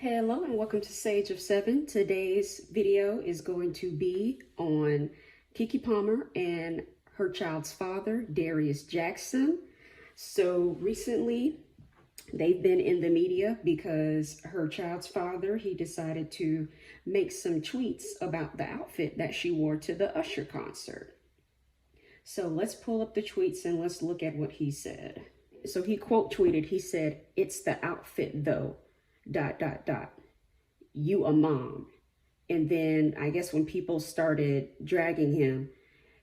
Hello and welcome to Sage of Seven. Today's video is going to be on Keke Palmer and her child's father, Darius Jackson. So recently they've been in the media because her child's father, he decided to make some tweets about the outfit that she wore to the Usher concert. So let's pull up the tweets and let's look at what he said. So he quote tweeted, he said, "It's the outfit though, ... You a mom." And then I guess when people started dragging him,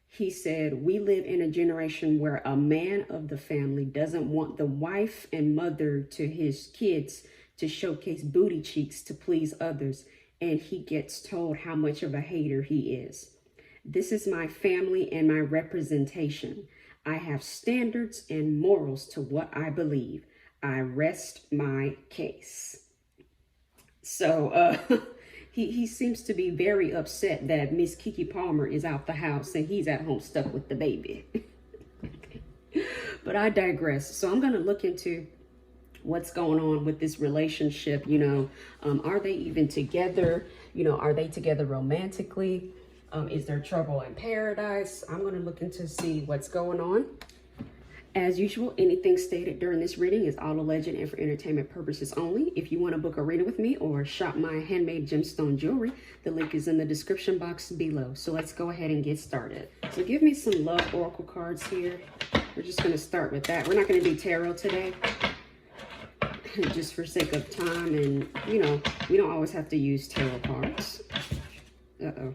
he said, "We live in a generation where a man of the family doesn't want the wife and mother to his kids to showcase booty cheeks to please others, and he gets told how much of a hater he is. This is my family and my representation. I have standards and morals to what I believe. I rest my case." So he seems to be very upset that Miss Keke Palmer is out the house and he's at home stuck with the baby. But I digress. So I'm going to look into what's going on with this relationship. Are they even together? Are they together romantically? Is there trouble in paradise? I'm going to look into see what's going on. As usual, anything stated during this reading is all alleged and for entertainment purposes only. If you want to book a reading with me or shop my handmade gemstone jewelry, the link is in the description box below. So let's go ahead and get started. So give me some love oracle cards here. We're just going to start with that. We're not going to do tarot today, just for sake of time. And, we don't always have to use tarot cards. Uh-oh.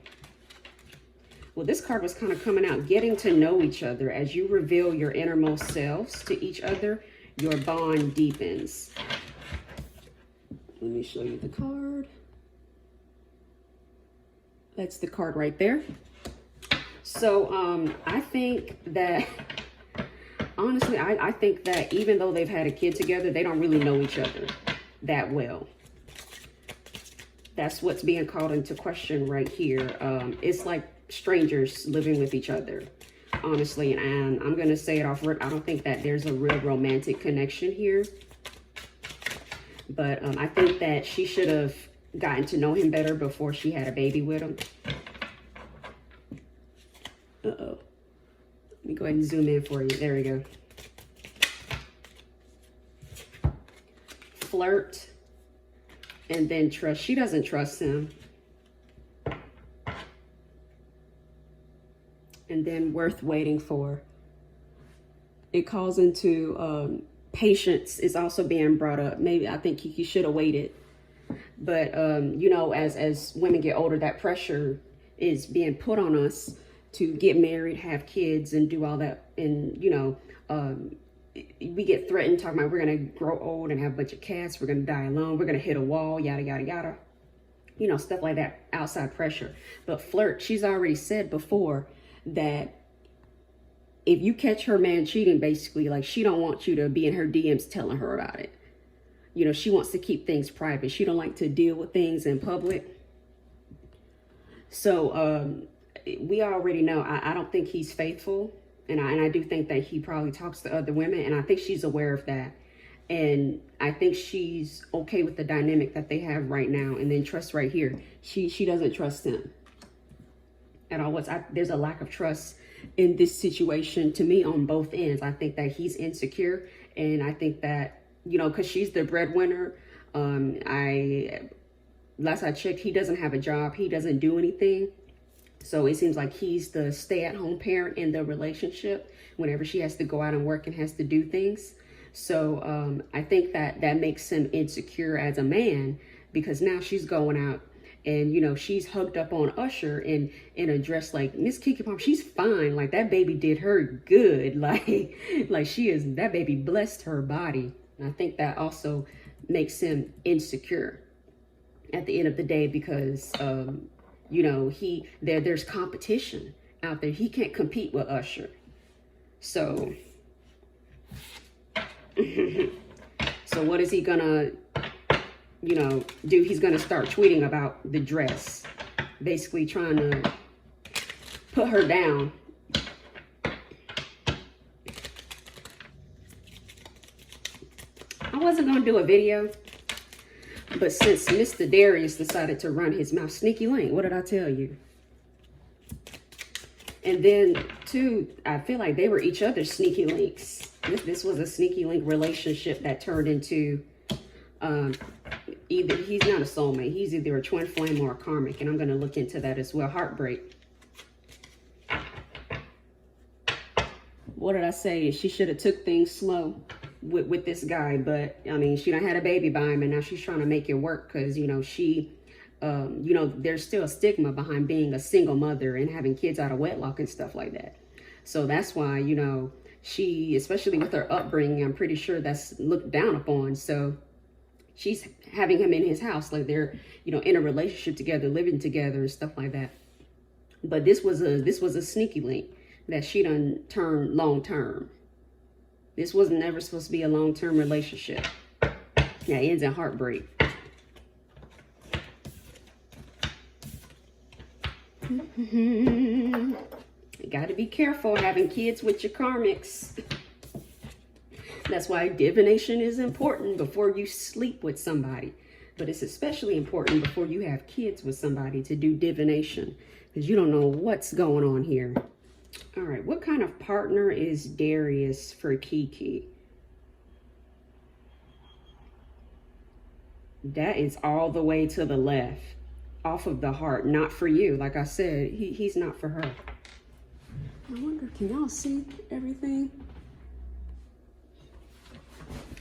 Well, this card was kind of coming out, getting to know each other. As you reveal your innermost selves to each other, your bond deepens. Let me show you the card. That's the card right there. So I think that, honestly, I think that even though they've had a kid together, they don't really know each other that well. That's what's being called into question right here. It's like strangers living with each other, honestly. And I'm going to say it off rip. I don't think that there's a real romantic connection here. But I think that she should have gotten to know him better before she had a baby with him. Uh-oh. Let me go ahead and zoom in for you. There we go. Flirt. And then trust. She doesn't trust him. And then worth waiting for. It calls into patience is also being brought up. Maybe I think he should have waited. But, as women get older, that pressure is being put on us to get married, have kids, and do all that. And, we get threatened talking about we're going to grow old and have a bunch of cats. We're going to die alone. We're going to hit a wall, yada, yada, yada. Stuff like that, outside pressure. But flirt, she's already said before that if you catch her man cheating, basically, like, she don't want you to be in her DMs telling her about it. She wants to keep things private. She don't like to deal with things in public. So we already know, I don't think he's faithful. And I do think that he probably talks to other women. And I think she's aware of that. And I think she's okay with the dynamic that they have right now. And then trust right here. She doesn't trust him at all. There's a lack of trust in this situation to me on both ends. I think that he's insecure. And I think that, because she's the breadwinner. Last I checked, he doesn't have a job. He doesn't do anything. So it seems like he's the stay-at-home parent in the relationship whenever she has to go out and work and has to do things. So I think that makes him insecure as a man, because now she's going out and, she's hugged up on Usher in a dress like Miss Keke Palmer. She's fine. Like, that baby did her good. Like that baby blessed her body. And I think that also makes him insecure at the end of the day because, there's competition out there. He can't compete with Usher. So, so what is he gonna, do? He's gonna start tweeting about the dress, basically trying to put her down. I wasn't gonna do a video But since Mr. Darius decided to run his mouth, sneaky link, what did I tell you? And then, too, I feel like they were each other's sneaky links. This was a sneaky link relationship that turned into either, he's not a soulmate. He's either a twin flame or a karmic. And I'm going to look into that as well. Heartbreak. What did I say? She should have took things slow with this guy. But, I mean, she done had a baby by him. And now she's trying to make it work because, you know, she... you know, there's still a stigma behind being a single mother and having kids out of wedlock and stuff like that. So that's why, you know, she, especially with her upbringing, I'm pretty sure that's looked down upon. So she's having him in his house, like they're, you know, in a relationship together, living together and stuff like that. But this was a sneaky link that she done turned long term. This was never supposed to be a long-term relationship. Yeah, it ends in heartbreak. You got to be careful having kids with your karmics. That's why divination is important before you sleep with somebody. But it's especially important before you have kids with somebody to do divination, because you don't know what's going on here. All right, what kind of partner is Darius for Keke? That is all the way to the left. Off of the heart, not for you. Like I said, he's not for her. I wonder, can y'all see everything?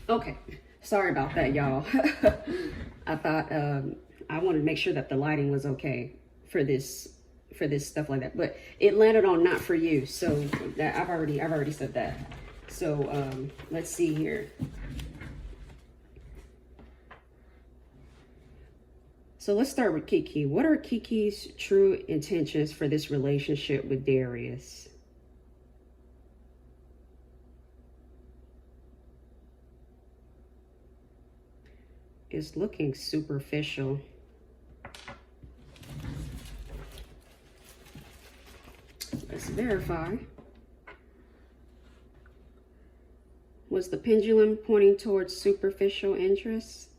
Okay, sorry about that, y'all. I thought I wanted to make sure that the lighting was okay for this stuff like that, but it landed on not for you. So that I've already said that. So let's see here. So let's start with Keke. What are Keke's true intentions for this relationship with Darius? It's looking superficial. Let's verify. Was the pendulum pointing towards superficial interests?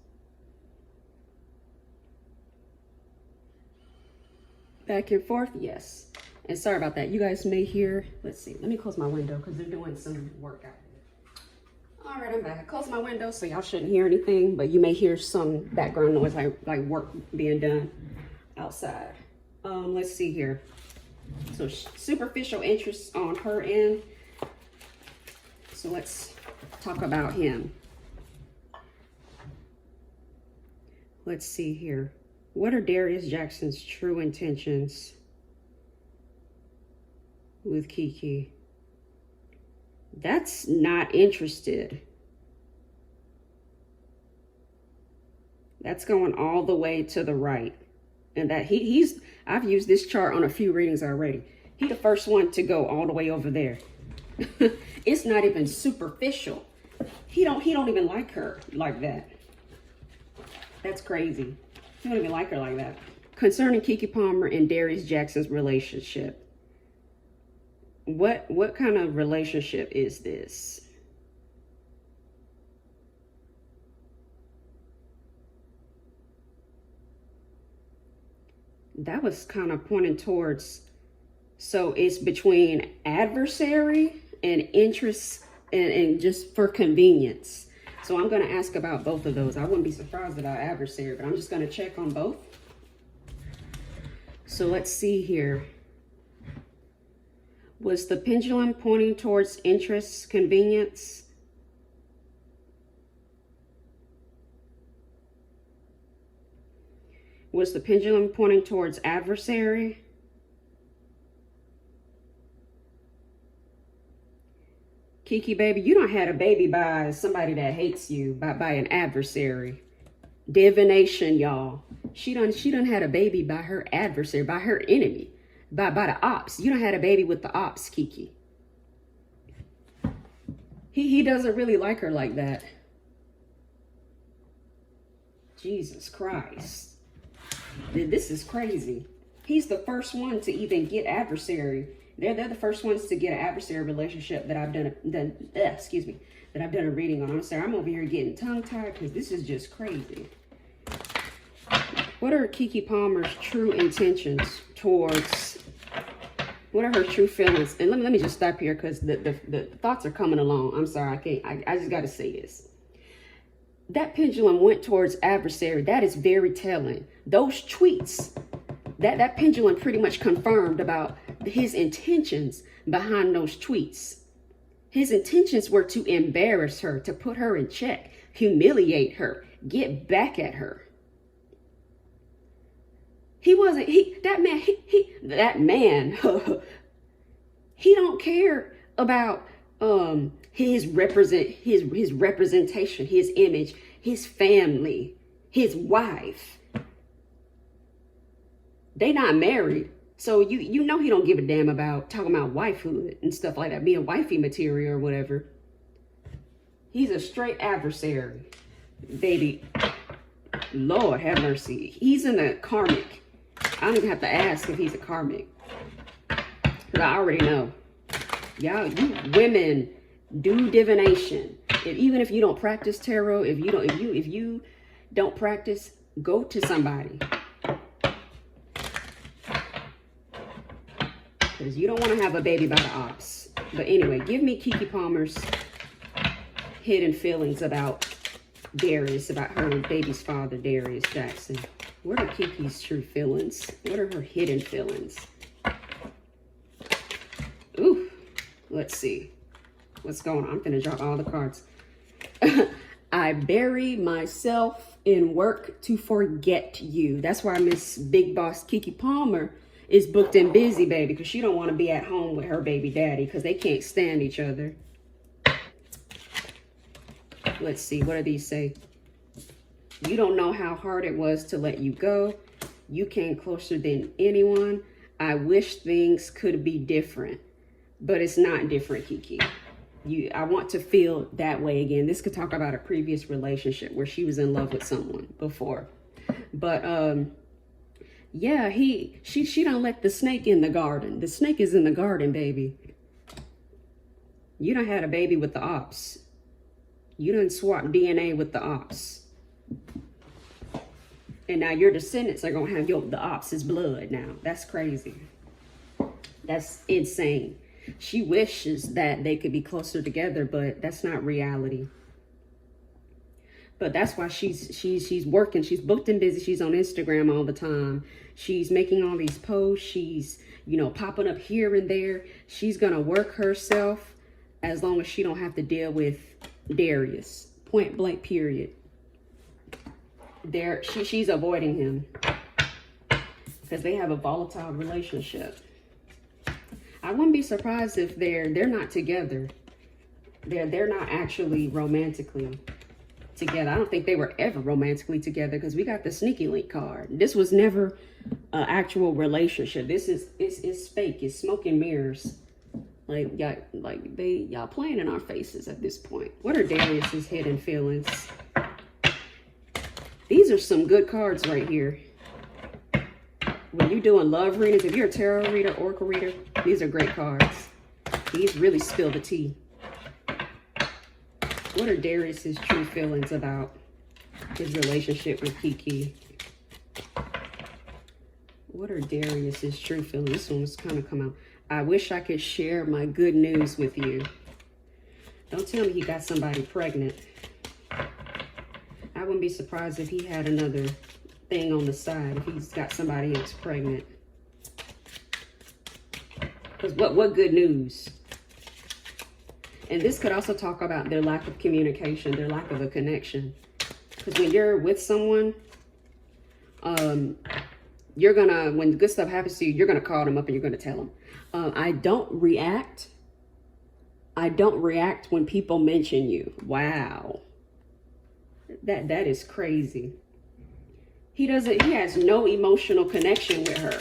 Back and forth, yes. And sorry about that. You guys may hear, let's see, let me close my window because they're doing some work out here. All right, I'm back. I closed my window so y'all shouldn't hear anything, but you may hear some background noise like work being done outside. Let's see here. So superficial interest on her end. So let's talk about him. Let's see here. What are Darius Jackson's true intentions with Keke? That's not interested. That's going all the way to the right. And that I've used this chart on a few readings already. He's the first one to go all the way over there. It's not even superficial. He don't even like her like that. That's crazy. He don't even like her like that. Concerning Keke Palmer and Darius Jackson's relationship, what kind of relationship is this? That was kind of pointing towards, so it's between adversary and interest and just for convenience. So I'm going to ask about both of those. I wouldn't be surprised about adversary, but I'm just going to check on both. So let's see here. Was the pendulum pointing towards interest, convenience? Was the pendulum pointing towards adversary? Keke, baby, you don't had a baby by somebody that hates you, by an adversary. Divination, y'all. She done had a baby by her adversary, by her enemy, by the ops. You done had a baby with the ops, Keke. He doesn't really like her like that. Jesus Christ. This is crazy. He's the first one to even get adversary. They're the first ones to get an adversary relationship that I've done a reading on. I'm sorry, I'm over here getting tongue-tied because this is just crazy. What are Keke Palmer's true intentions towards, what are her true feelings? And let me just stop here because the thoughts are coming along. I'm sorry, I just got to say this. That pendulum went towards adversary. That is very telling. Those tweets, that pendulum pretty much confirmed about his intentions behind those tweets. His intentions were to embarrass her, to put her in check, humiliate her, get back at her. That man, he don't care about his representation, his image, his family, his wife. They not married. So you know he don't give a damn about talking about wifehood and stuff like that, being wifey material or whatever. He's a straight adversary, baby. Lord have mercy. He's in a karmic. I don't even have to ask if he's a karmic, because I already know. Y'all, you women do divination. Even if you don't practice tarot, if you don't practice, go to somebody. Because you don't want to have a baby by the ops. But anyway, give me Keke Palmer's hidden feelings about Darius, about her baby's father, Darius Jackson. What are Keke's true feelings? What are her hidden feelings? Ooh, let's see. What's going on? I'm going to drop all the cards. I bury myself in work to forget you. That's why Miss Big Boss Keke Palmer is booked and busy, baby, because she don't want to be at home with her baby daddy because they can't stand each other. Let's see. What do these say? You don't know how hard it was to let you go. You came closer than anyone. I wish things could be different, but it's not different, Keke. I want to feel that way again. This could talk about a previous relationship where she was in love with someone before. But yeah, she don't let the snake in the garden. The snake is in the garden, baby. You done had a baby with the ops. You done swapped DNA with the ops. And now your descendants are going to have the ops' blood now. That's crazy. That's insane. She wishes that they could be closer together, but that's not reality. But that's why she's working. She's booked and busy. She's on Instagram all the time. She's making all these posts. She's, popping up here and there. She's going to work herself as long as she don't have to deal with Darius. Point blank, period. She's avoiding him because they have a volatile relationship. I wouldn't be surprised if they're not together. They're not actually romantically together. I don't think they were ever romantically together because we got the sneaky link card. This was never an actual relationship. It's fake. It's smoke and mirrors. Y'all playing in our faces at this point. What are Darius's hidden feelings? These are some good cards right here. When you're doing love readings, if you're a tarot reader, oracle reader, these are great cards. These really spill the tea. What are Darius's true feelings about his relationship with Keke? What are Darius's true feelings? This one's kind of come out. I wish I could share my good news with you. Don't tell me he got somebody pregnant. I wouldn't be surprised if he had another thing on the side, if he's got somebody else pregnant. Because what good news? And this could also talk about their lack of communication, their lack of a connection. Because when you're with someone, you're gonna, when good stuff happens to you, you're gonna call them up and you're gonna tell them. I don't react when people mention you. Wow. That is crazy. He has no emotional connection with her.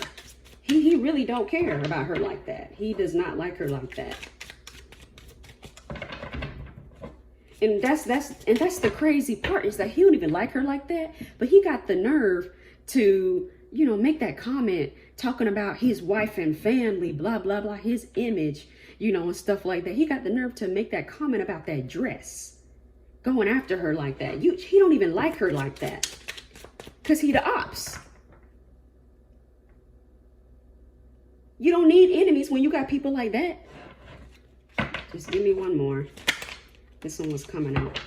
He really don't care about her like that. He does not like her like that. And that's the crazy part, is that he don't even like her like that, but he got the nerve to, make that comment talking about his wife and family, blah, blah, blah, his image, and stuff like that. He got the nerve to make that comment about that dress, going after her like that. He don't even like her like that, because he the ops. You don't need enemies when you got people like that. Just give me one more. This one was coming out.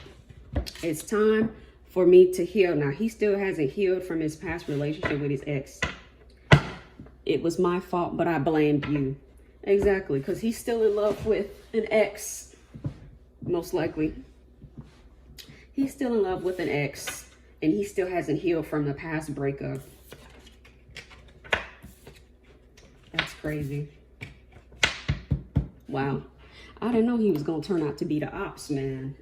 It's time for me to heal. Now, he still hasn't healed from his past relationship with his ex. It was my fault, but I blamed you. Exactly, because he's still in love with an ex, most likely. He's still in love with an ex, and he still hasn't healed from the past breakup. That's crazy. Wow. I didn't know he was going to turn out to be the ops, man.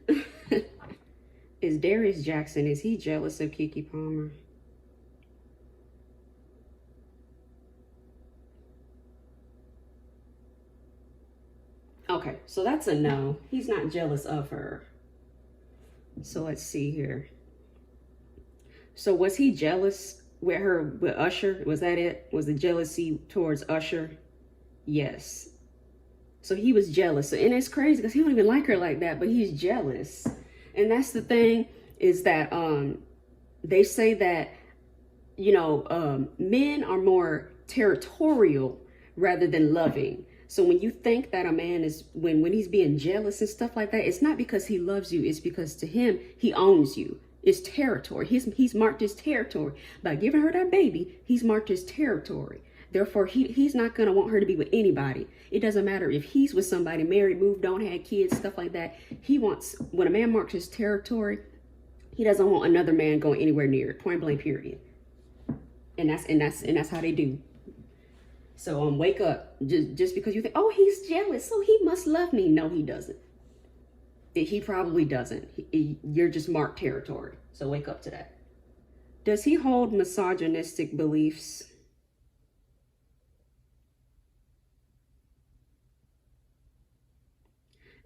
Is Darius Jackson, is he jealous of Keke Palmer? Okay, so that's a no. He's not jealous of her. So let's see here. So was he jealous with her, with Usher? Was that it? Was the jealousy towards Usher? Yes. So he was jealous. And it's crazy because he don't even like her like that, but he's jealous. And that's the thing, is that they say that, you know, men are more territorial rather than loving. So when you think that a man is, when he's being jealous and stuff like that, it's not because he loves you. It's because to him, he owns you. It's territory. He's marked his territory. By giving her that baby, he's marked his territory. Therefore, he's not going to want her to be with anybody. It doesn't matter if he's with somebody, married, moved on, had kids, stuff like that. He wants, when a man marks his territory, he doesn't want another man going anywhere near it. Point blank, period. And that's how they do. So wake up. Just because you think, oh, he's jealous, so he must love me. No, he doesn't. He probably doesn't. You're just marked territory. So wake up to that. Does he hold misogynistic beliefs?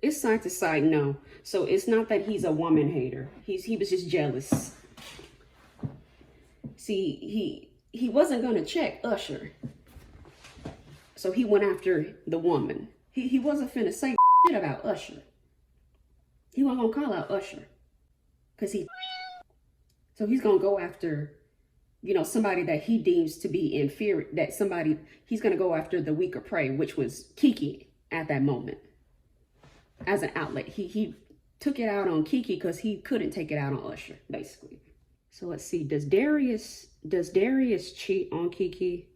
It's side to side, no. So it's not that he's a woman hater. He was just jealous. See, he wasn't gonna check Usher. So he went after the woman. He wasn't finna say shit about Usher. He wasn't gonna call out Usher. So he's gonna go after, you know, somebody that he deems to be inferior, he's gonna go after the weaker prey, which was Keke at that moment. As an outlet, he took it out on Keke because he couldn't take it out on Usher, basically. So let's see, does Darius cheat on Keke?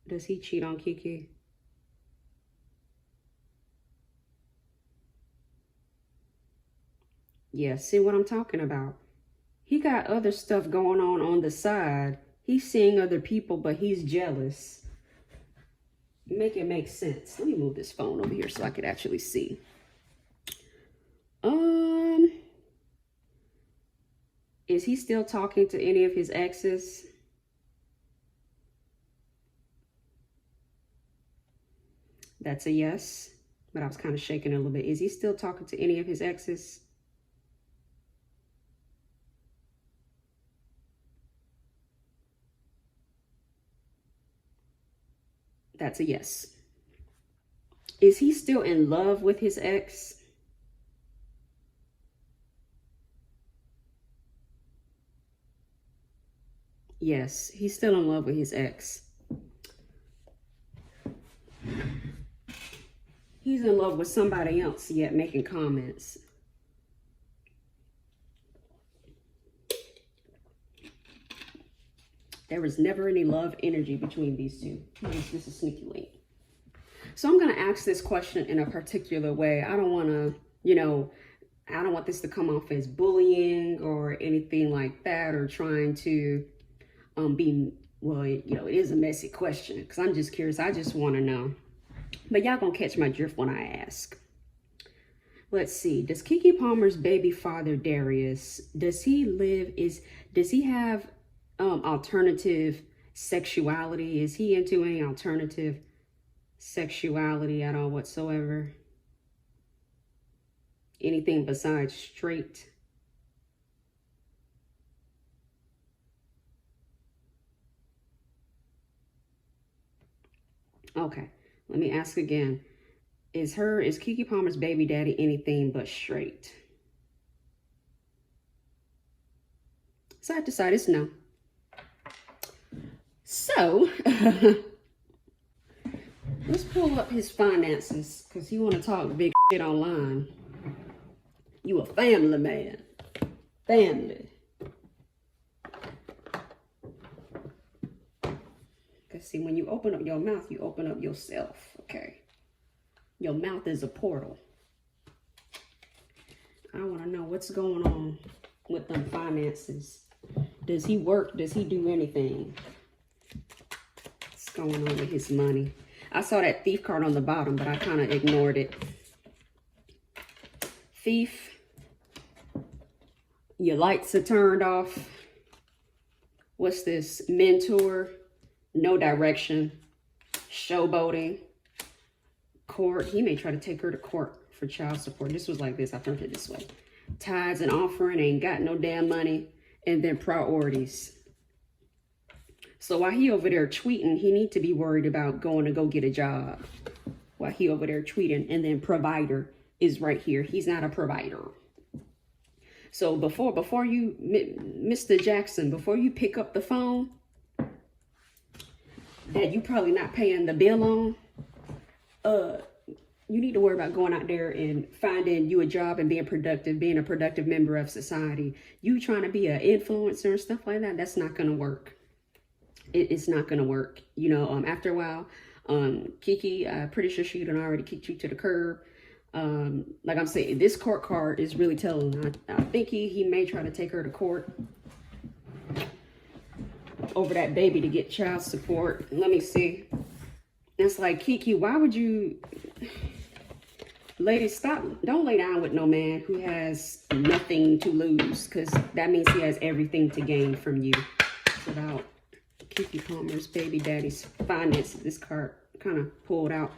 Does he cheat on Keke? Yeah, see what I'm talking about? He got other stuff going on the side. He's seeing other people, but he's jealous. Make it make sense. Let me move this phone over here so I could actually see. Is he still talking to any of his exes? That's a yes, but I was kind of shaking a little bit. Is he still talking to any of his exes? That's a yes. Is he still in love with his ex? Yes, he's still in love with his ex. He's in love with somebody else, yet making comments. There was never any love energy between these two. This is sneaky link. So I'm going to ask this question in a particular way. I don't want to, you know, I don't want this to come off as bullying or anything like that, or trying to be, well, you know, it is a messy question because I'm just curious. I just want to know. But y'all gonna catch my drift when I ask. Let's see. Does Keke Palmer's baby father, Darius, does he have alternative sexuality? Is he into any alternative sexuality at all whatsoever? Anything besides straight? Okay, let me ask again. Is Keke Palmer's baby daddy anything but straight? Side to side is no. So, Let's pull up his finances, because he want to talk big shit online. You a family man. Family. Because see, when you open up your mouth, you open up yourself, okay? Your mouth is a portal. I want to know what's going on with them finances. Does he work? Does he do anything? What's going on with his money? I saw that thief card on the bottom, but I kind of ignored it. Thief. Your lights are turned off. What's this? Mentor. No direction. Showboating. Court. He may try to take her to court for child support. This was like this. I turned it this way. Tithes and offering. Ain't got no damn money. And then priorities. So while he over there tweeting, he need to be worried about going to go get a job. While he over there tweeting. And then provider is right here. He's not a provider. So before you, Mr. Jackson, before you pick up the phone that you probably not paying the bill on, you need to worry about going out there and finding you a job and being productive, being a productive member of society. You trying to be an influencer and stuff like that, that's not going to work. It's not going to work. You know, after a while, Keke, I'm pretty sure she done already kicked you to the curb. Like I'm saying, this court card is really telling. I think he may try to take her to court over that baby to get child support. Let me see. It's like, Keke, why would you... Ladies, stop. Don't lay down with no man who has nothing to lose, because that means he has everything to gain from you. It's about Keke Palmer's baby daddy's finances. This card kind of pulled out.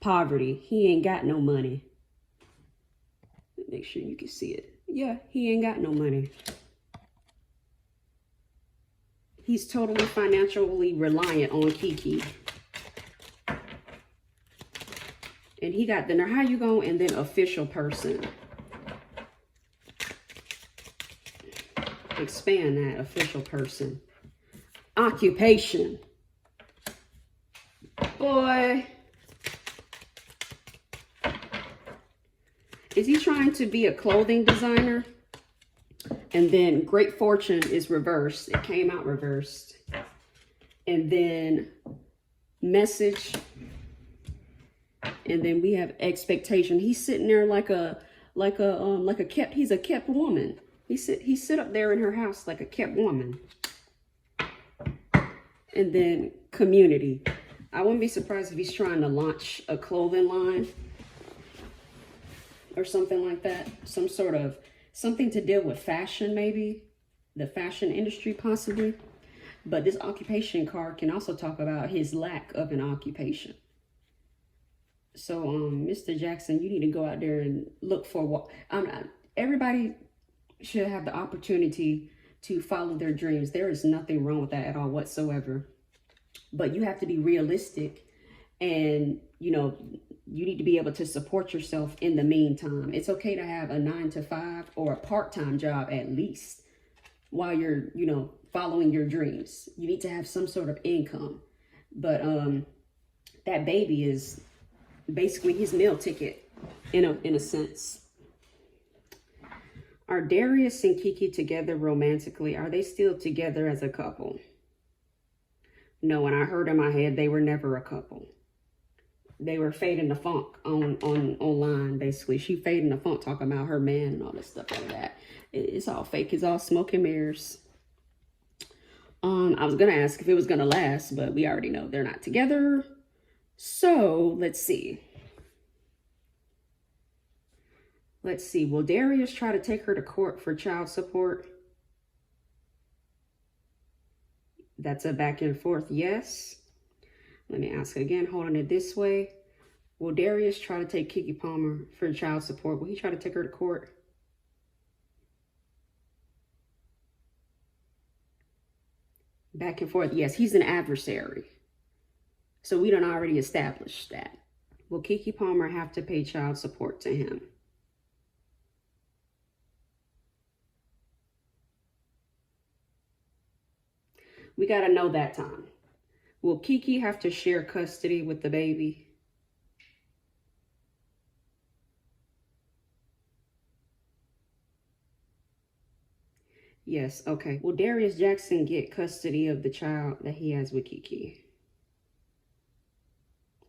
Poverty. He ain't got no money. Make sure you can see it. Yeah, he ain't got no money. He's totally financially reliant on Keke. And he got the nerve. How you go and then official person? Expand that, official person. Occupation. Boy. Is he trying to be a clothing designer? And then great fortune is reversed. It came out reversed. And then message. And then we have expectation. He's sitting there like a kept. He's a kept woman. He sit up there in her house like a kept woman. And then community. I wouldn't be surprised if he's trying to launch a clothing line or something like that. Some sort of something to deal with fashion, maybe the fashion industry, possibly. But this occupation card can also talk about his lack of an occupation. So, Mr. Jackson, you need to go out there and look for what... everybody should have the opportunity to follow their dreams. There is nothing wrong with that at all whatsoever. But you have to be realistic, and, you know, you need to be able to support yourself in the meantime. It's okay to have a 9-to-5 or a part-time job at least while you're, you know, following your dreams. You need to have some sort of income. But that baby is basically his meal ticket in a sense. Are Darius and Keke together romantically? Are they still together as a couple? No, when I heard in my head, they were never a couple. They were fading the funk online, basically. She fading the funk, talking about her man and all this stuff like that. It's all fake. It's all smoke and mirrors. I was going to ask if it was going to last, but we already know they're not together. So, let's see. Let's see. Will Darius try to take her to court for child support? That's a back and forth yes. Let me ask again, holding it this way. Will Darius try to take Keke Palmer for child support? Will he try to take her to court? Back and forth, yes. He's an adversary. So we done already established that. Will Keke Palmer have to pay child support to him? We got to know that time. Will Keke have to share custody with the baby? Yes, okay. Will Darius Jackson get custody of the child that he has with Keke?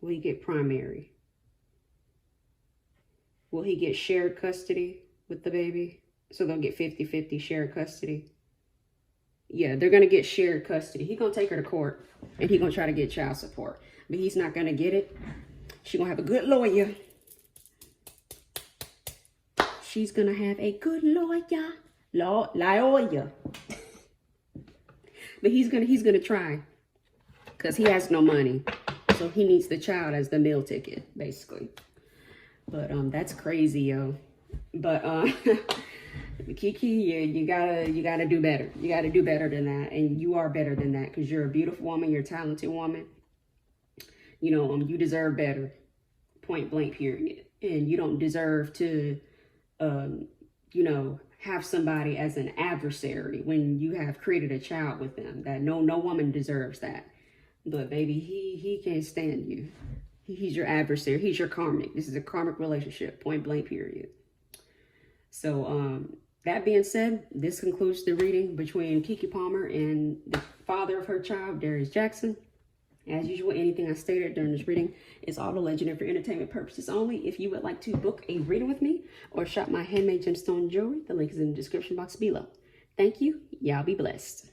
Will he get primary? Will he get shared custody with the baby? So they'll get 50-50 shared custody? Yeah, they're going to get shared custody. He's going to take her to court, and he's going to try to get child support. But he's not going to get it. She's going to have a good lawyer. She's going to have a good lawyer. Lawyer. But he's gonna try, because he has no money. So he needs the child as the meal ticket, basically. But that's crazy, yo. But Keke, you gotta do better. You gotta do better than that. And you are better than that, because you're a beautiful woman, you're a talented woman. You know, you deserve better. Point blank, period. And you don't deserve to you know, have somebody as an adversary when you have created a child with them. That no woman deserves that. But baby, he can't stand you. He's your adversary. He's your karmic. This is a karmic relationship. Point blank, period. So that being said, this concludes the reading between Keke Palmer and the father of her child, Darius Jackson. As usual, anything I stated during this reading is all alleged and for entertainment purposes only. If you would like to book a reading with me or shop my handmade gemstone jewelry, the link is in the description box below. Thank you. Y'all be blessed.